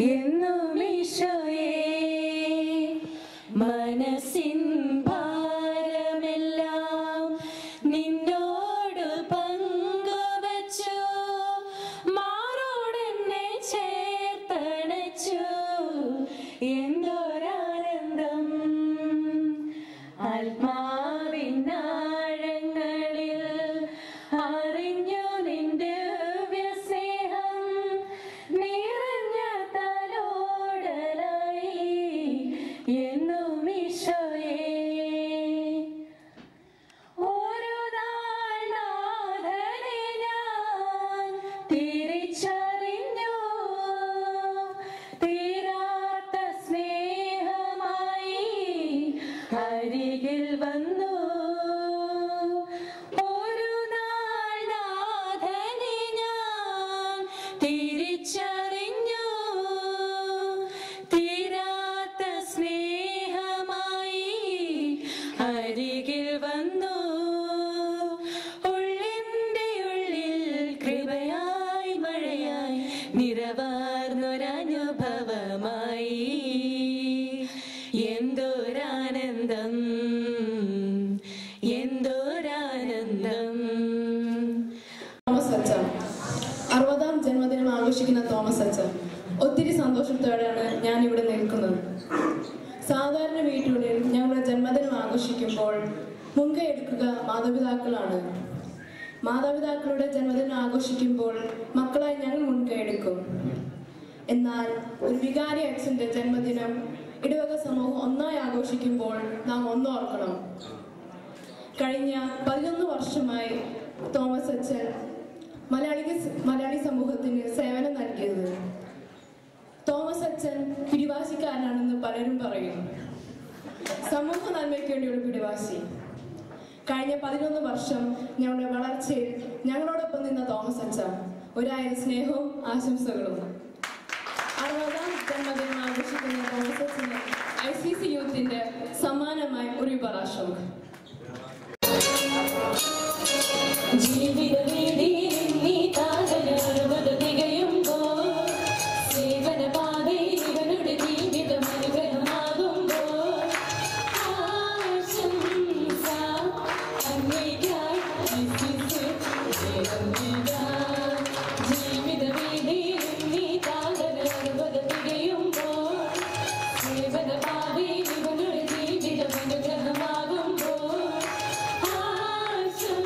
എന്നും ഈശോയേ മനസ്സിൻ ഭാരമെല്ലാം നിന്നോട് പങ്കുവച്ചു മാറോടെന്നെ ചേർത്തണച്ചു എന്തൊരാനന്ദം ആത്മാവിനാഴങ്ങളിൽ അറിഞ്ഞു നിന്റെ സ്നേഹം നിറഞ്ഞ തലോടലായി എന്നും ഈശോയേ ഒരു നാൾ നാഥനെ ഞാൻ തിരിച്ചറിഞ്ഞു തീരാത്ത സ്നേഹമായി അരികിൽ വന്നു ഒരു നാൾ നാഥനെ ഞാൻ തിരിച്ചറിഞ്ഞു തീരാത്ത സ്നേഹമായി അരികിൽ വന്നു ഉള്ളിൻ്റെ ഉള്ളിൽ കൃപയായി മഴയായി നിറവാർന്നൊരനുഭവമായി എന്തൊരാനന്ദം എന്തൊരാനന്ദം. തോമസ് അച്ഛൻ 60ാം ജന്മദിനം ആഘോഷിക്കുന്ന തോമസ് അച്ഛൻ ഒത്തിരി സന്തോഷത്തോടെയാണ് ഞാൻ ഇവിടെ നിൽക്കുന്നത്. സാധാരണ വീട്ടുകളിൽ ഞങ്ങളുടെ ജന്മദിനം ആഘോഷിക്കുമ്പോൾ മുൻകൈ എടുക്കുക മാതാപിതാക്കളാണ്. മാതാപിതാക്കളുടെ ജന്മദിനം ആഘോഷിക്കുമ്പോൾ മക്കളായി ഞങ്ങൾ മുൻകൈ എടുക്കും. എന്നാൽ ഒരു വികാരി അച്ഛൻ്റെ ജന്മദിനം ഇടവക സമൂഹം ഒന്നായി ആഘോഷിക്കുമ്പോൾ നാം ഒന്നോർക്കണം. കഴിഞ്ഞ 11 വർഷമായി തോമസ് അച്ഛൻ മലയാളി സമൂഹത്തിന് സേവനം നൽകിയത്. തോമസ് അച്ഛൻ പിടിവാശിക്കാരനാണെന്ന് പലരും പറയും. സമൂഹ നന്മയ്ക്ക് വേണ്ടിയുള്ള പിടിവാശി. കഴിഞ്ഞ 11 വർഷം ഞങ്ങളുടെ വളർച്ചയിൽ ഞങ്ങളോടൊപ്പം നിന്ന തോമസ് അച്ഛൻ 1000 സ്നേഹവും ആശംസകളും. 60ാം ജന്മദിനം ആഘോഷിക്കുന്ന തോമസ് അച്ഛന് ICC യൂത്തിന്റെ സമ്മാനമായ ഒരു പരാശം. ും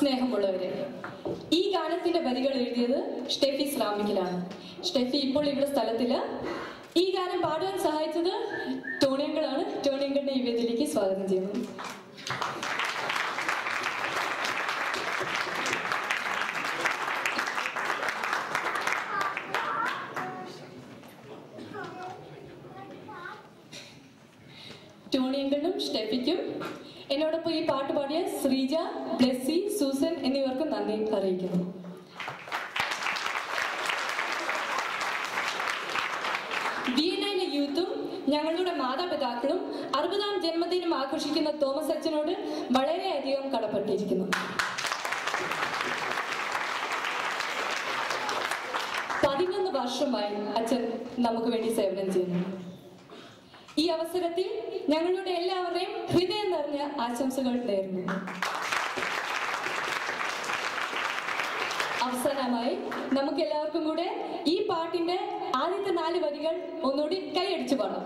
സ്നേഹമുള്ളവരെ, ഈ ഗാനത്തിന്റെ വരികൾ എഴുതിയത് സ്റ്റെഫി ശ്രാമിക്കലാണ്. സ്റ്റെഫി ഇപ്പോൾ ഇവിടെ സ്ഥലത്തില്ല. ഈ ഗാനം പാടുവാൻ സഹായിച്ചത് ടോണിയങ്കളാണ്. ടോണിയങ്കളുടെ ഈ വേദിയിലേക്ക് സ്വാഗതം ചെയ്യുന്നു. ടോണിയങ്കളും സ്റ്റെഫിക്കും എന്നോടൊപ്പം ഈ പാട്ട് പാടിയ ശ്രീജ, ബ്ലെസ്സി, സൂസൻ എന്നിവർക്കും നന്ദി അറിയിക്കുന്നു. വിയന്നയിലെ യൂത്തും ഞങ്ങളുടെ മാതാപിതാക്കളും 60ാം ജന്മദിനം ആഘോഷിക്കുന്ന തോമസ് അച്ഛനോട് വളരെയധികം കടപ്പെട്ടിരിക്കുന്നു. 11 വർഷമായി അച്ഛൻ നമുക്ക് വേണ്ടി സേവനം ചെയ്യുന്നു. ഈ അവസരത്തിൽ ഞങ്ങളുടെ എല്ലാവരുടെയും ഹൃദയം നിറഞ്ഞ ആശംസകൾ നേരുന്നു. അവസാനമായി നമുക്ക് എല്ലാവർക്കും കൂടെ ഈ പാട്ടിന്റെ ആദ്യത്തെ 4 വരികൾ ഒന്നുകൂടി കൈയടിച്ചു പാടാം.